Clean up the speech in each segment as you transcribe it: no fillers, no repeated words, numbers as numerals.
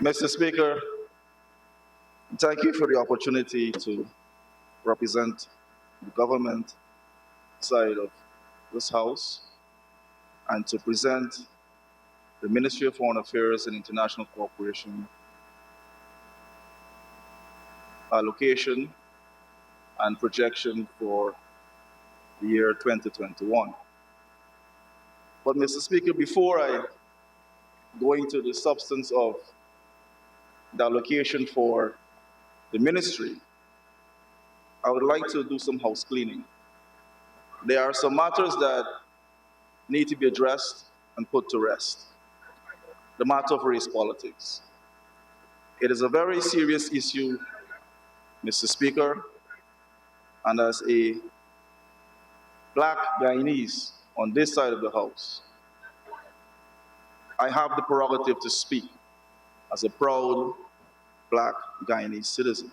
Mr. Speaker, thank you for the opportunity to represent the government side of this House and to present the Ministry of Foreign Affairs and International Cooperation allocation and projection for the year 2021. But Mr. Speaker, before I go into the substance of the allocation for the ministry, I would like to do some house cleaning. There are some matters that need to be addressed and put to rest. The matter of race politics. It is a very serious issue, Mr. Speaker, and as a black Guyanese on this side of the House, I have the prerogative to speak as a proud black Guyanese citizen.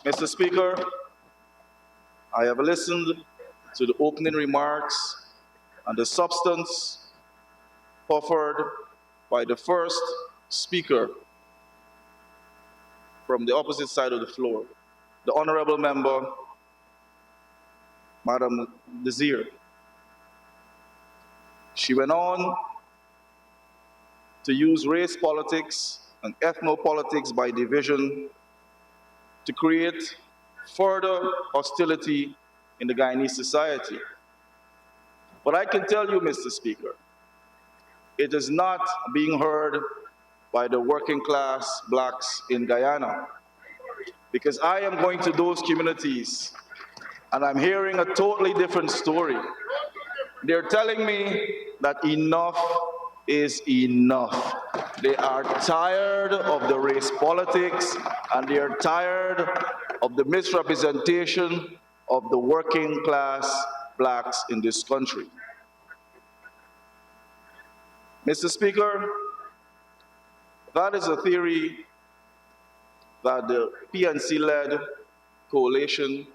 Mr. Speaker, I have listened to the opening remarks and the substance offered by the first speaker from the opposite side of the floor, the honorable member, Madam Desir. She went on to use race politics and ethnopolitics by division to create further hostility in the Guyanese society. But I can tell you, Mr. Speaker, it is not being heard by the working class blacks in Guyana. Because I am going to those communities and I'm hearing a totally different story. They're telling me that enough is enough. They are tired of the race politics and they are tired of the misrepresentation of the working class blacks in this country. Mr. Speaker, that is a theory that the PNC-led coalition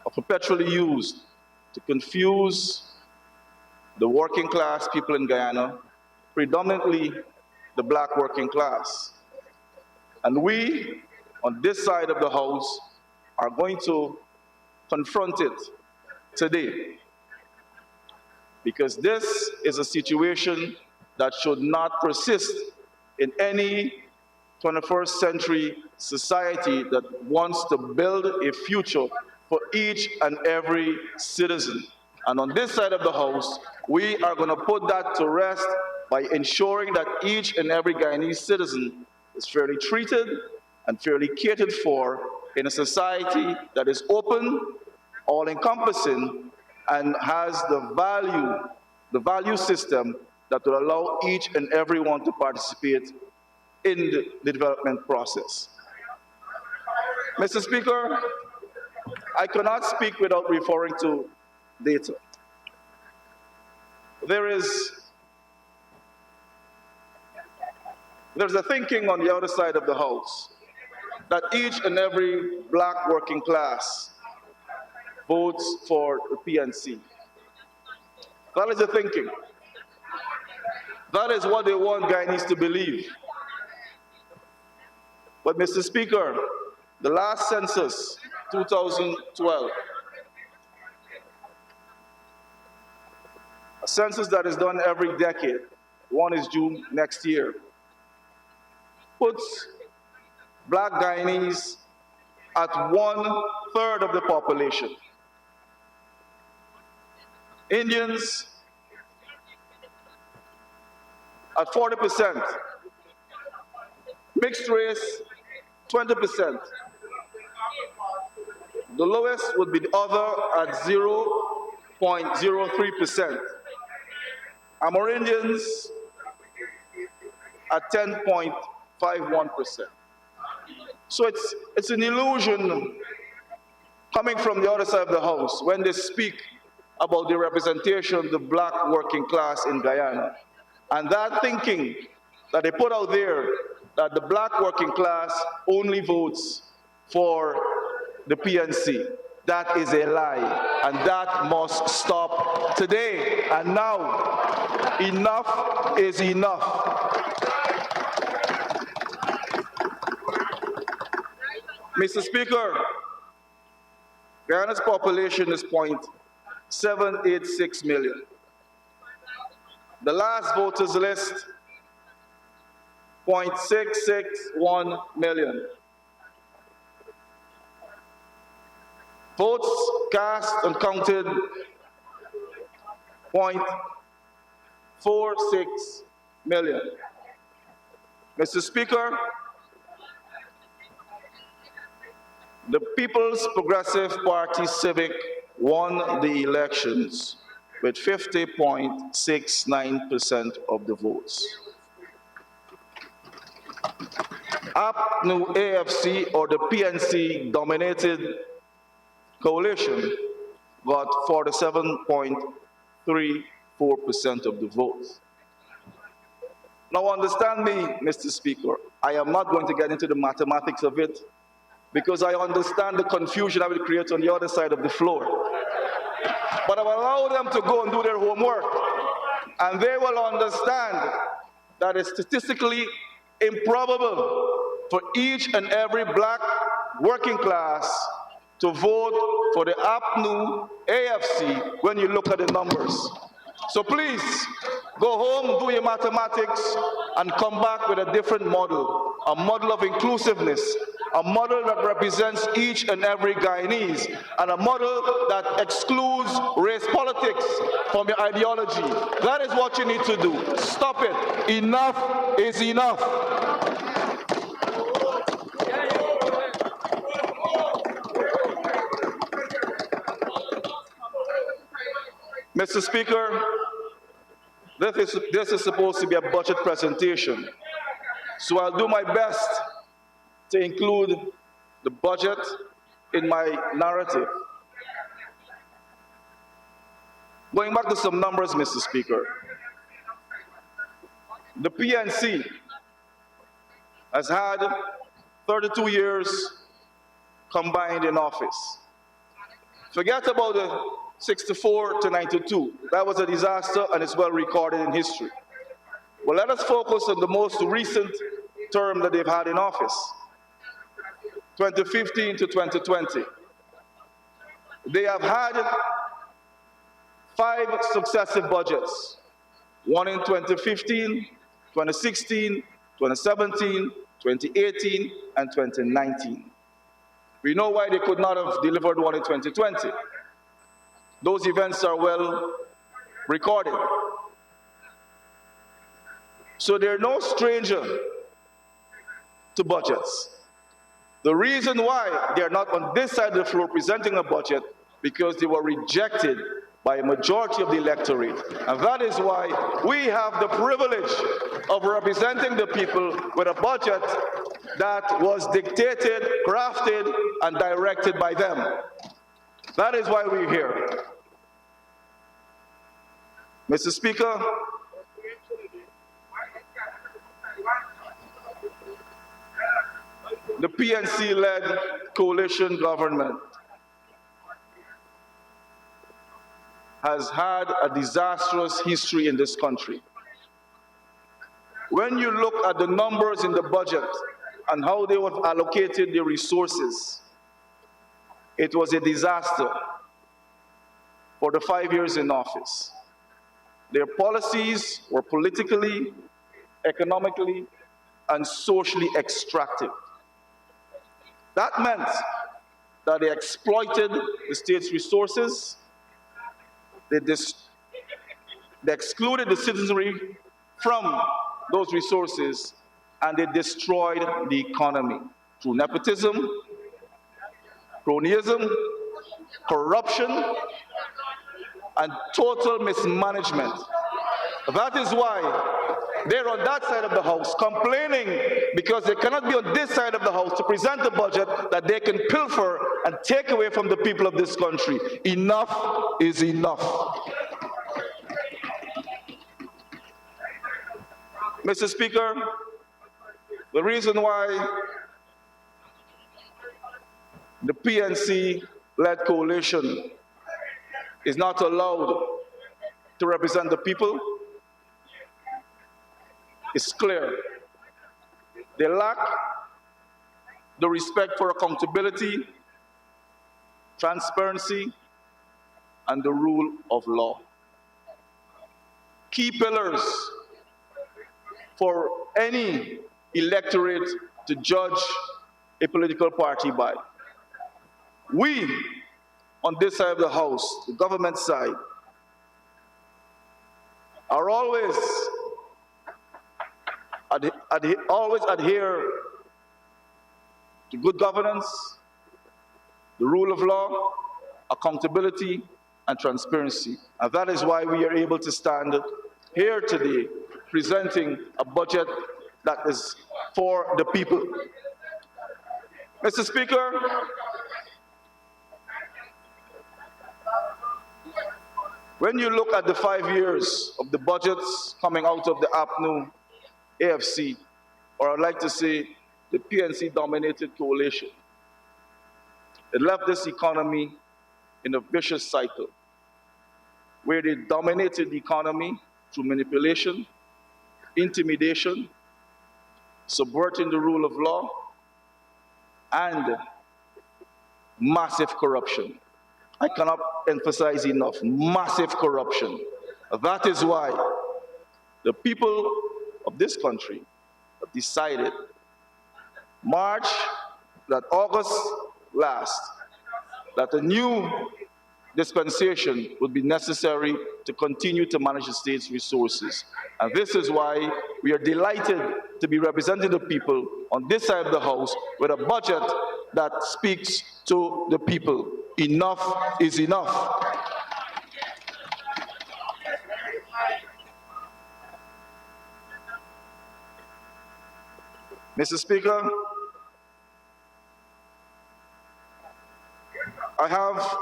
are perpetually used to confuse the working class people in Guyana, predominantly the black working class. And we, on this side of the House, are going to confront it today. Because this is a situation that should not persist in any 21st century society that wants to build a future for each and every citizen. And on this side of the House, we are going to put that to rest by ensuring that each and every Guyanese citizen is fairly treated and fairly catered for in a society that is open, all-encompassing, and has the value system that will allow each and everyone to participate in the development process. Mr. Speaker, I cannot speak without referring to data. There's a thinking on the other side of the House that each and every black working class votes for the PNC. That is the thinking. That is what they want Guyanese to believe. But Mr. Speaker, the last census, 2012, a census that is done every decade, one is due next year, puts black Guyanese at 1/3 of the population. Indians at 40%, mixed race 20%. The lowest would be the other at 0.03%. Amerindians at 10.51%. So it's an illusion coming from the other side of the House when they speak about the representation of the black working class in Guyana. And that thinking that they put out there that the black working class only votes for the PNC, that is a lie, and that must stop today and now. Enough is enough. Mr. Speaker, Guyana's population is 0.786 million. The last voters list, 0.661 million. Votes cast and counted, 0.46 million. Mr. Speaker, the People's Progressive Party Civic won the elections with 50.69% of the votes. APNU AFC, or the PNC dominated coalition, got 47.34% of the votes. Now understand me, Mr. Speaker, I am not going to get into the mathematics of it because I understand the confusion I will create on the other side of the floor. But I will allow them to go and do their homework, and they will understand that it's statistically improbable for each and every black working class to vote for the APNU AFC when you look at the numbers. So please, go home, do your mathematics, and come back with a different model, a model of inclusiveness, a model that represents each and every Guyanese, and a model that excludes race politics from your ideology. That is what you need to do. Stop it. Enough is enough. Mr. Speaker, this is supposed to be a budget presentation, so I'll do my best to include the budget in my narrative. Going back to some numbers, Mr. Speaker, the PNC has had 32 years combined in office. Forget about the 64 to 92. That was a disaster, and it's well recorded in history. Well, let us focus on the most recent term that they've had in office, 2015 to 2020. They have had 5 successive budgets, one in 2015, 2016, 2017, 2018, and 2019. We know why they could not have delivered one in 2020. Those events are well recorded. So they're no stranger to budgets. The reason why they're not on this side of the floor presenting a budget, because they were rejected by a majority of the electorate. And that is why we have the privilege of representing the people with a budget that was dictated, crafted, and directed by them. That is why we're here. Mr. Speaker, the PNC-led coalition government has had a disastrous history in this country. When you look at the numbers in the budget and how they have allocated the resources, it was a disaster for the 5 years in office. Their policies were politically, economically, and socially extractive. That meant that they exploited the state's resources, they excluded the citizenry from those resources, and they destroyed the economy through nepotism, cronyism, corruption, and total mismanagement. That is why they're on that side of the house complaining because they cannot be on this side of the house to present a budget that they can pilfer and take away from the people of this country. Enough is enough. Mr. Speaker, the reason why the PNC-led coalition is not allowed to represent the people is clear. They lack the respect for accountability, transparency, and the rule of law. Key pillars for any electorate to judge a political party by. We, on this side of the House, the government side, are always adhere to good governance, the rule of law, accountability, and transparency. And that is why we are able to stand here today presenting a budget that is for the people. Mr. Speaker, when you look at the 5 years of the budgets coming out of the APNU AFC, or I'd like to say the PNC-dominated coalition, it left this economy in a vicious cycle where they dominated the economy through manipulation, intimidation, subverting the rule of law, and massive corruption. I cannot emphasize enough, massive corruption. That is why the people of this country have decided August last, that a new dispensation would be necessary to continue to manage the state's resources. And this is why we are delighted to be representing the people on this side of the House with a budget that speaks to the people. Enough is enough. Mr. Speaker, I have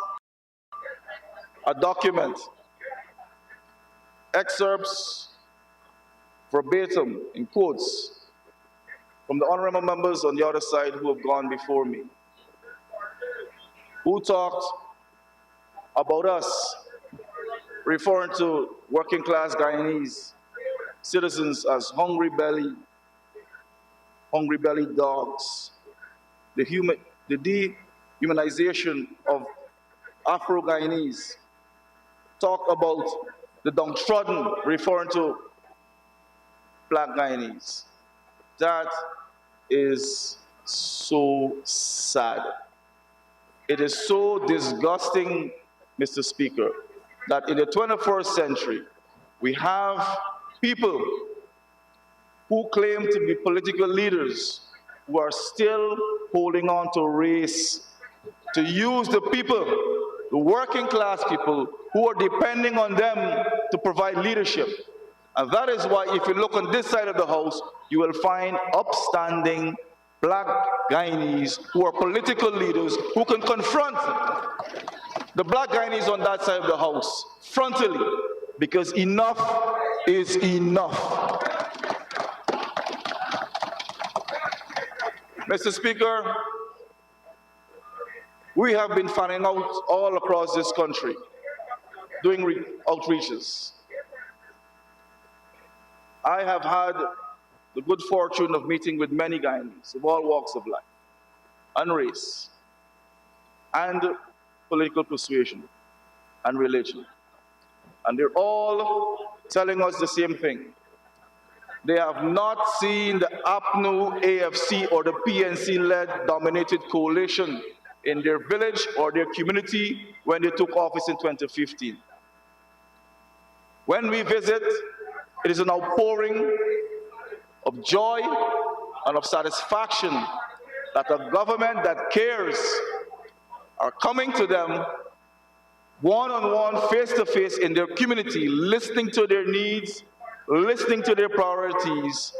a document, excerpts verbatim in quotes from the honorable members on the other side who have gone before me, who talked about us, referring to working class Guyanese citizens as hungry belly dogs, the dehumanization of Afro-Guyanese, talk about the downtrodden, referring to black Guyanese. That is so sad. It is so disgusting, Mr. Speaker, that in the 21st century, we have people who claim to be political leaders who are still holding on to race, to use the people, the working class people, who are depending on them to provide leadership. And that is why, if you look on this side of the House, you will find upstanding black Guyanese who are political leaders who can confront the black Guyanese on that side of the House frontally, because enough is enough. Mr. Speaker, we have been fanning out all across this country, doing outreaches. I have had the good fortune of meeting with many Guyanese of all walks of life, and race, and political persuasion, and religion. And they're all telling us the same thing. They have not seen the APNU AFC or the PNC-led dominated coalition in their village or their community when they took office in 2015. When we visit, it is an outpouring of joy and of satisfaction that a government that cares are coming to them one-on-one, face-to-face in their community, listening to their needs, listening to their priorities,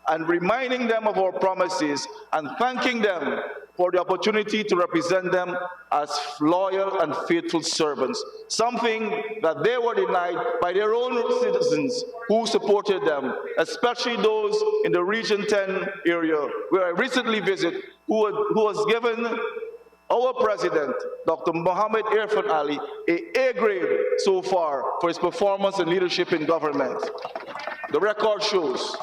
and reminding them of our promises and thanking them for the opportunity to represent them as loyal and faithful servants, something that they were denied by their own citizens who supported them, especially those in the Region 10 area, where I recently visited, who was given our president, Dr. Mohammed Irfan Ali, A grade so far for his performance and leadership in government. The record shows.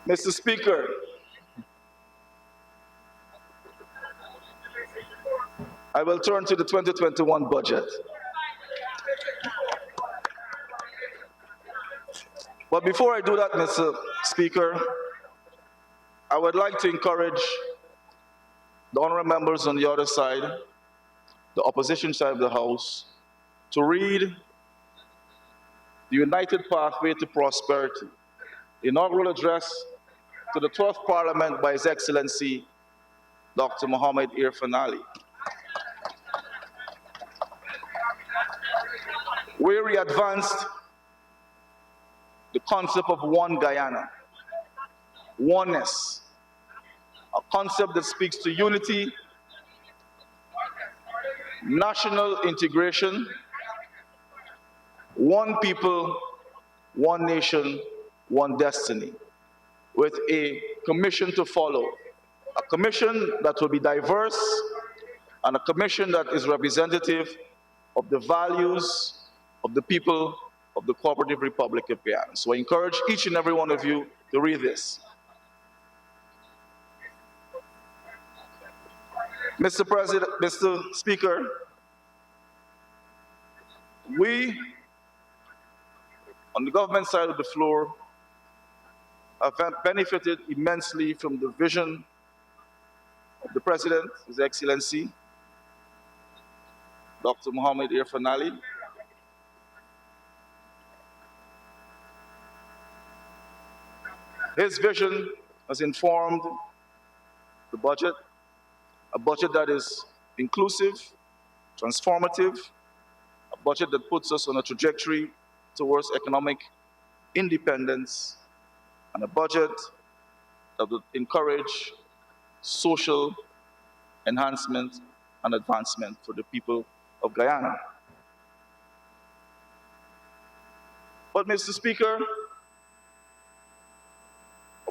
Mr. Speaker, I will turn to the 2021 budget. But before I do that, Mr. Speaker, I would like to encourage the honorable members on the other side, the opposition side of the House, to read the United Pathway to Prosperity, the inaugural address to the 12th Parliament by His Excellency, Dr. Mohammed Irfan Ali, where he advanced the concept of one Guyana, oneness, a concept that speaks to unity, national integration, one people, one nation, one destiny, with a commission to follow, a commission that will be diverse and a commission that is representative of the values of the people of the Cooperative Republic of Guyana. So I encourage each and every one of you to read this. Mr. President, Mr. Speaker, we on the government side of the floor have benefited immensely from the vision of the President, His Excellency, Dr. Mohammed Irfan Ali. His vision has informed the budget, a budget that is inclusive, transformative, a budget that puts us on a trajectory towards economic independence, and a budget that would encourage social enhancement and advancement for the people of Guyana. But Mr. Speaker,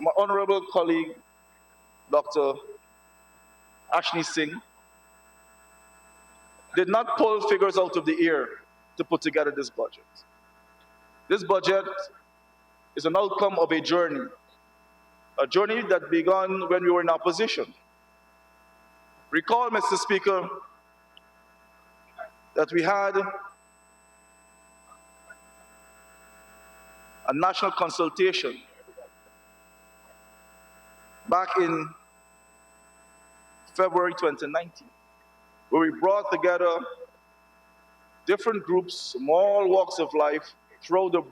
my honorable colleague, Dr. Ashni Singh, did not pull figures out of the air to put together this budget. This budget is an outcome of a journey that began when we were in opposition. Recall, Mr. Speaker, that we had a national consultation back in February 2019, where we brought together different groups from all walks of life throughout the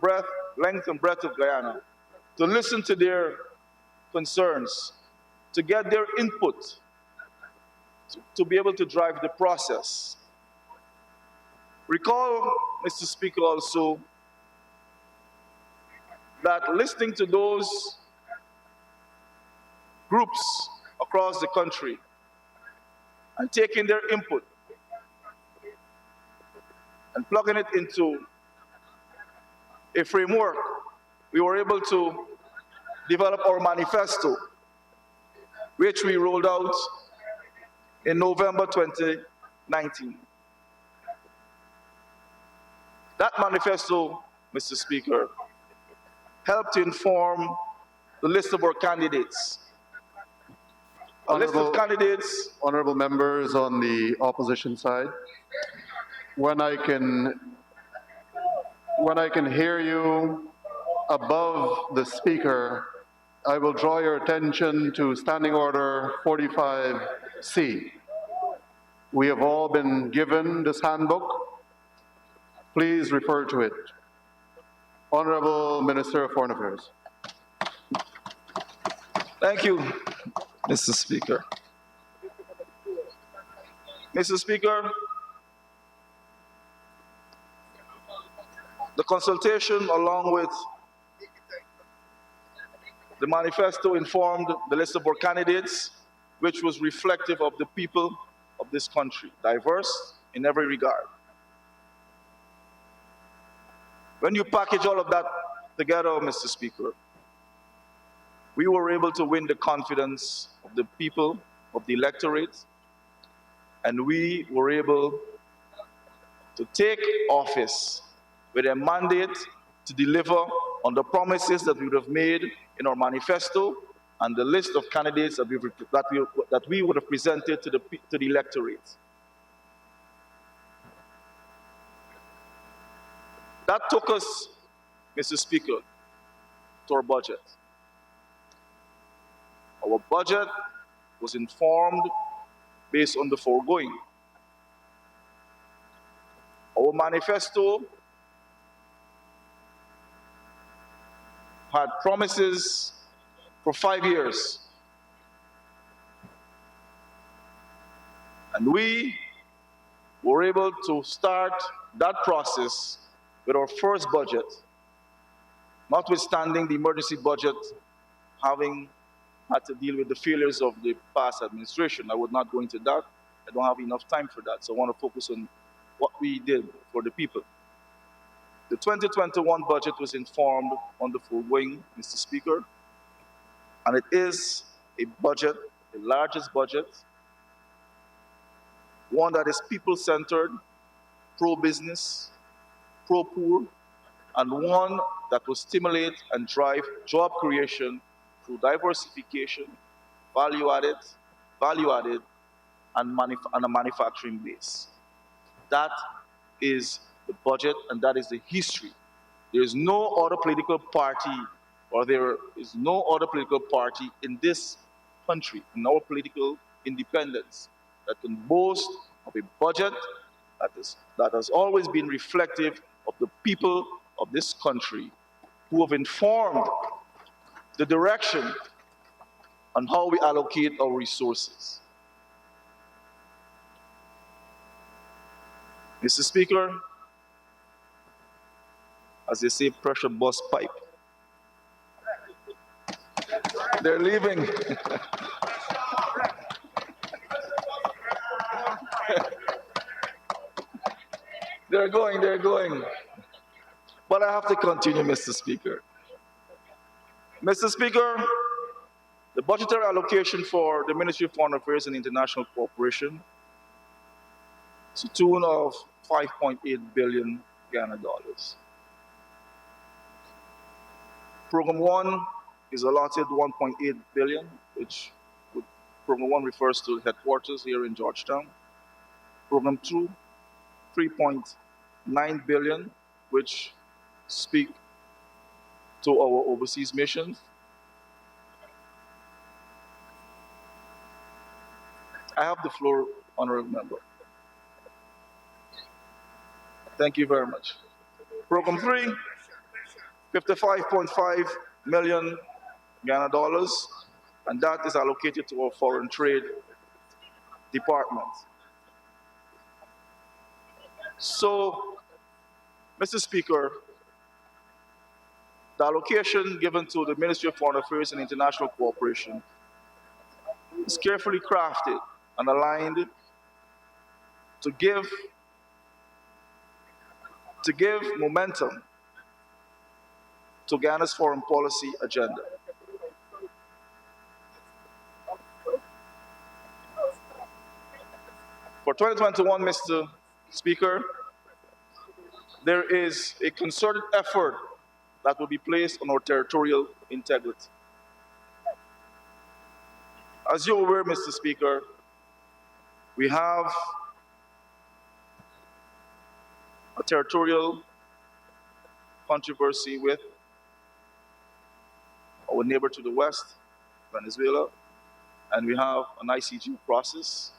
length and breadth of Guyana to listen to their concerns, to get their input, to be able to drive the process. Recall, Mr. Speaker, also that listening to those groups across the country and taking their input and plugging it into a framework, we were able to develop our manifesto, which we rolled out in November 2019. That manifesto, Mr. Speaker, helped to inform the list of our candidates. A list of candidates. Honorable members on the opposition side, when I can hear you above the speaker, I will draw your attention to Standing Order 45C. We have all been given this handbook. Please refer to it. Honorable Minister of Foreign Affairs. Thank you, Mr. Speaker. Mr. Speaker, the consultation along with the manifesto informed the list of our candidates, which was reflective of the people of this country, diverse in every regard. When you package all of that together, Mr. Speaker, we were able to win the confidence of the people, of the electorate, and we were able to take office with a mandate to deliver on the promises that we would have made in our manifesto and the list of candidates that we would have presented to the electorate. That took us, Mr. Speaker, to our budget. Our budget was informed based on the foregoing. Our manifesto had promises for 5 years. And we were able to start that process with our first budget, notwithstanding the emergency budget having had to deal with the failures of the past administration. I would not go into that. I don't have enough time for that. So I want to focus on what we did for the people. The 2021 budget was informed on the foregoing, Mr. Speaker, and it is a budget, the largest budget, one that is people-centered, pro-business, pro-poor, and one that will stimulate and drive job creation through diversification, value-added, and a manufacturing base. That is the budget, and that is the history. There is no other political party, or there is no other political party in this country, in our political independence, that can boast of a budget that has always been reflective of the people of this country, who have informed the direction on how we allocate our resources. Mr. Speaker, as they say, pressure bust pipe. They're leaving. They're going. But I have to continue, Mr. Speaker. Mr. Speaker, the budgetary allocation for the Ministry of Foreign Affairs and International Cooperation is to the tune of 5.8 billion Ghana dollars. Program 1 is allotted 1.8 billion, which Program 1 refers to headquarters here in Georgetown. Program 2, 3.9 billion, which speak to our overseas missions. I have the floor, Honorable Member. Thank you very much. Program 3, 55.5 million Ghana dollars, and that is allocated to our foreign trade department. So, Mr. Speaker, the allocation given to the Ministry of Foreign Affairs and International Cooperation is carefully crafted and aligned to give momentum to Ghana's foreign policy agenda. For 2021, Mr. Speaker, there is a concerted effort that will be placed on our territorial integrity. As you're aware, Mr. Speaker, we have a territorial controversy with our neighbor to the west, Venezuela, and we have an ICJ process.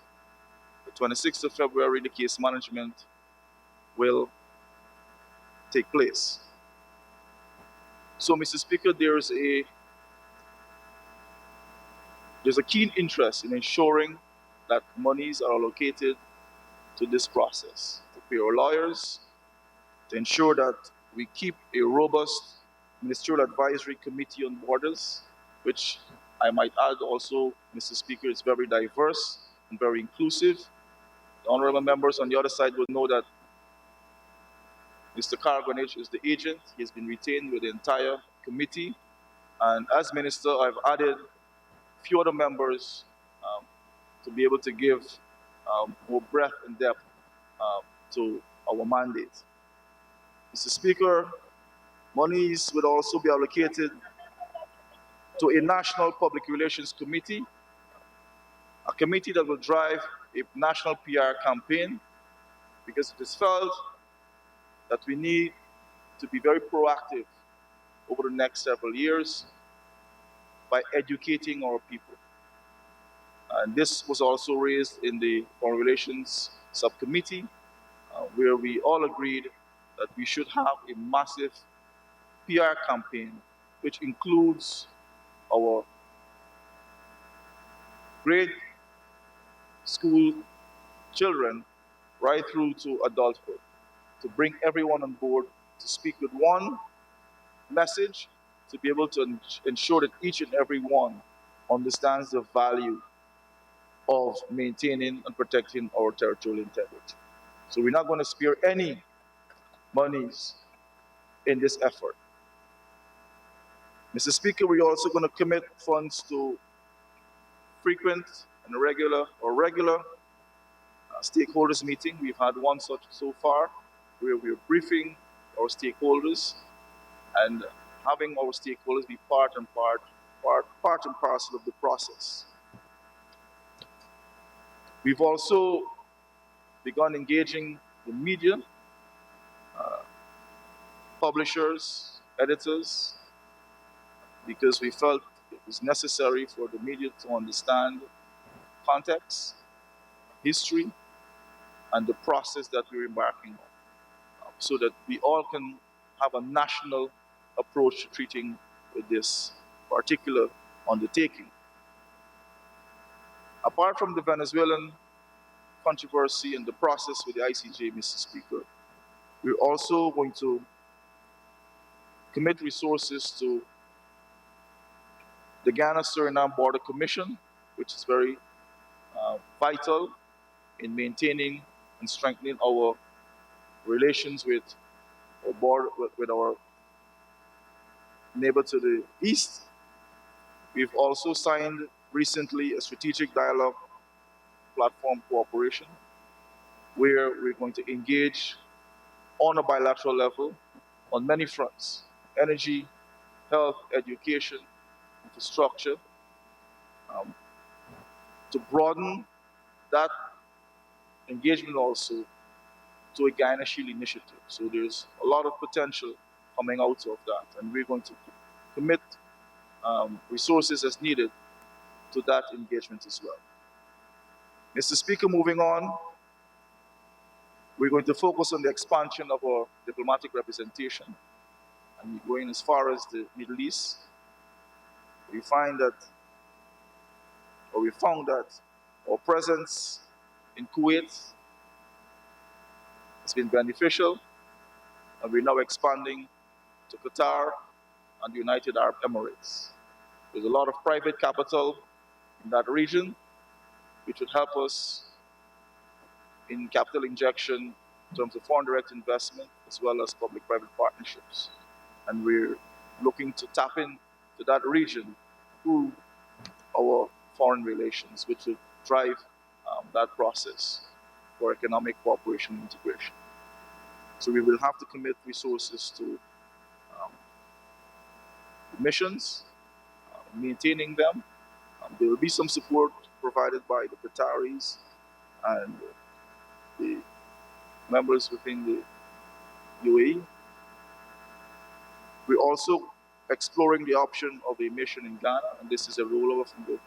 The 26th of February, the case management will take place. So, Mr. Speaker, there's a keen interest in ensuring that monies are allocated to this process, to pay our lawyers, to ensure that we keep a robust ministerial advisory committee on borders, which I might add also, Mr. Speaker, is very diverse and very inclusive. The honorable members on the other side would know that Mr. Kargonich is the agent. He has been retained with the entire committee. And as minister, I've added a few other members to be able to give more breadth and depth to our mandate. Mr. Speaker, monies would also be allocated to a national public relations committee, a committee that will drive a national PR campaign, because it is felt that we need to be very proactive over the next several years by educating our people. And this was also raised in the Foreign Relations Subcommittee, where we all agreed that we should have a massive PR campaign, which includes our grade school children right through to adulthood, to bring everyone on board, to speak with one message, to be able to ensure that each and every one understands the value of maintaining and protecting our territorial integrity. So we're not going to spare any monies in this effort. Mr. Speaker, we're also going to commit funds to frequent and regular stakeholders meeting. We've had one such so far, where we're briefing our stakeholders and having our stakeholders be part and parcel of the process. We've also begun engaging the media, publishers, editors, because we felt it was necessary for the media to understand context, history, and the process that we're embarking on, so that we all can have a national approach to treating with this particular undertaking. Apart from the Venezuelan controversy and the process with the ICJ, Mr. Speaker, we're also going to commit resources to the Ghana-Suriname Border Commission, which is very vital in maintaining and strengthening our relations with our border, with our neighbor to the east. We've also signed recently a strategic dialogue platform cooperation, where we're going to engage on a bilateral level on many fronts: energy, health, education, infrastructure, to broaden that engagement also to a Guyana Shield initiative. So there's a lot of potential coming out of that, and we're going to commit resources as needed to that engagement as well. Mr. Speaker, moving on, we're going to focus on the expansion of our diplomatic representation, and going as far as the Middle East. We found that our presence in Kuwait has been beneficial, and we're now expanding to Qatar and the United Arab Emirates. There's a lot of private capital in that region, which would help us in capital injection in terms of foreign direct investment, as well as public-private partnerships. And we're looking to tap into that region through our foreign relations, which will drive that process for economic cooperation and integration. So we will have to commit resources to missions, maintaining them. There will be some support provided by the Qataris and the members within the UAE. We're also exploring the option of a mission in Ghana, and this is a rollover from the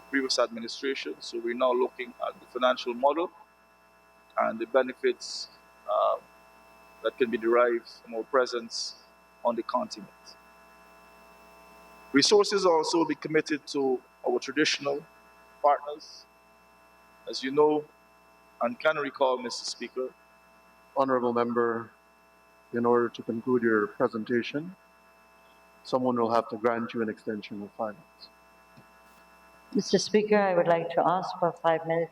previous administration. So we're now looking at the financial model and the benefits that can be derived from our presence on the continent. Resources also will be committed to our traditional partners. As you know and can recall, Mr. Speaker, Honorable member, in order to conclude your presentation, someone will have to grant you an extension of 5 minutes. Mr. Speaker, I would like to ask for a 5-minute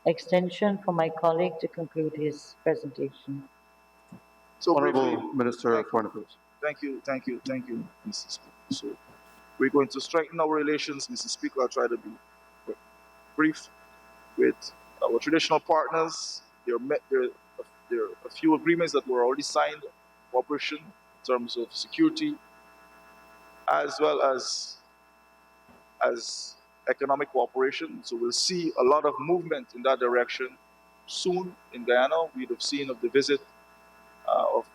extension for my colleague to conclude his presentation. so Honorable briefly, Minister of Foreign Affairs. thank you, Mr. Speaker. So we're going to strengthen our relations, Mr. Speaker. I'll try to be brief with our traditional partners. There are a few agreements that were already signed, cooperation in terms of security, as well as as economic cooperation. So we'll see a lot of movement in that direction soon in Guyana. We'd have seen of the visit of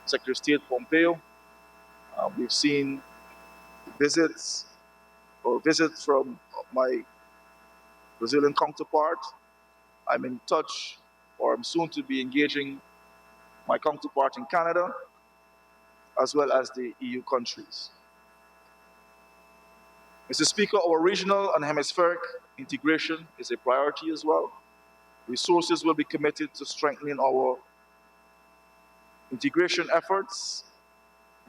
Secretary of State Pompeo. We've seen visits from my Brazilian counterpart. I'm in touch, or I'm soon to be engaging my counterpart in Canada, as well as the EU countries. Mr. Speaker, our regional and hemispheric integration is a priority as well. Resources will be committed to strengthening our integration efforts,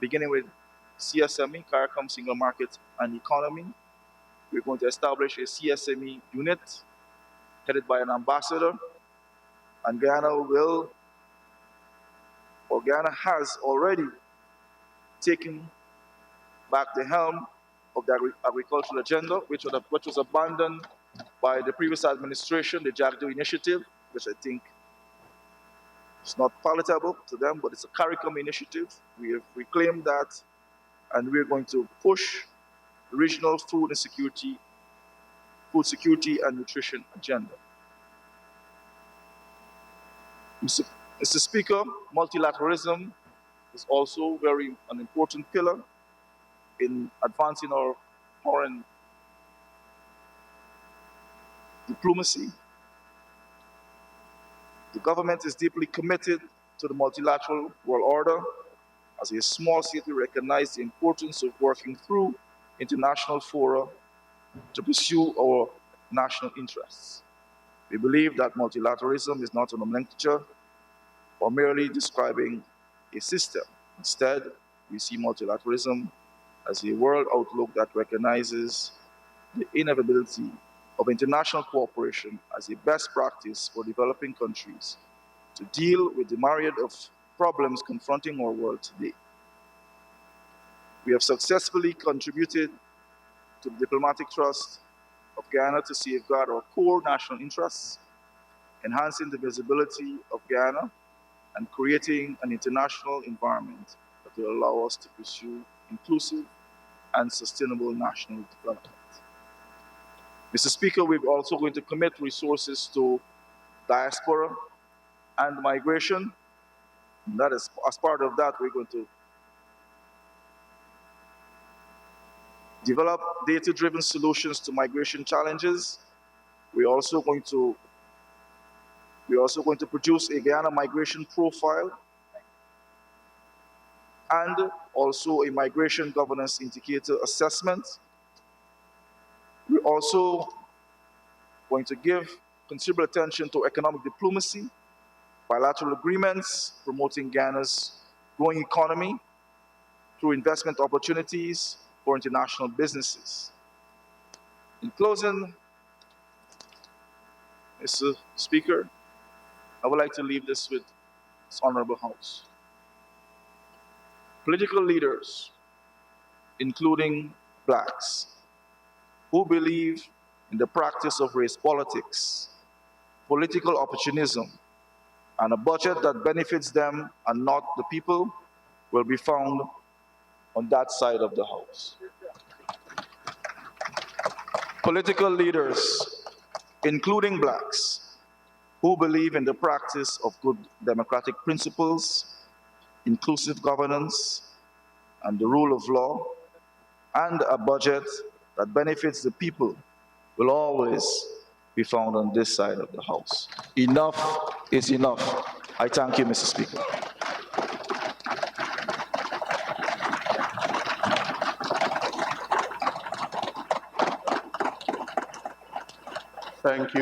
beginning with CSME, CARICOM Single Market and Economy. We're going to establish a CSME unit headed by an ambassador, and Guyana has already taken back the helm of the agricultural agenda, which was abandoned by the previous administration, the Jagdo Initiative, which I think is not palatable to them, but it's a CARICOM initiative. We have reclaimed that, and we're going to push regional food security and nutrition agenda. Mr. Speaker, multilateralism is also an important pillar in advancing our foreign diplomacy. The government is deeply committed to the multilateral world order. As a small state, we recognize the importance of working through international fora to pursue our national interests. We believe that multilateralism is not a nomenclature or merely describing a system. Instead, we see multilateralism as a world outlook that recognizes the inevitability of international cooperation as a best practice for developing countries to deal with the myriad of problems confronting our world today. We have successfully contributed to the diplomatic trust of Guyana to safeguard our core national interests, enhancing the visibility of Guyana and creating an international environment that will allow us to pursue inclusive and sustainable national development. Mr. Speaker, we're also going to commit resources to diaspora and migration. And that is, as part of that, we're going to develop data-driven solutions to migration challenges. We're also going to produce a Guyana migration profile and also a migration governance indicator assessment. We're also going to give considerable attention to economic diplomacy, bilateral agreements, promoting Guyana's growing economy through investment opportunities for international businesses. In closing, Mr. Speaker, I would like to leave this with this honorable House. Political leaders, including blacks, who believe in the practice of race politics, political opportunism, and a budget that benefits them and not the people, will be found on that side of the House. Political leaders, including blacks, who believe in the practice of good democratic principles, inclusive governance, and the rule of law, and a budget that benefits the people, will always be found on this side of the House. Enough is enough. I thank you, Mr. Speaker. Thank you.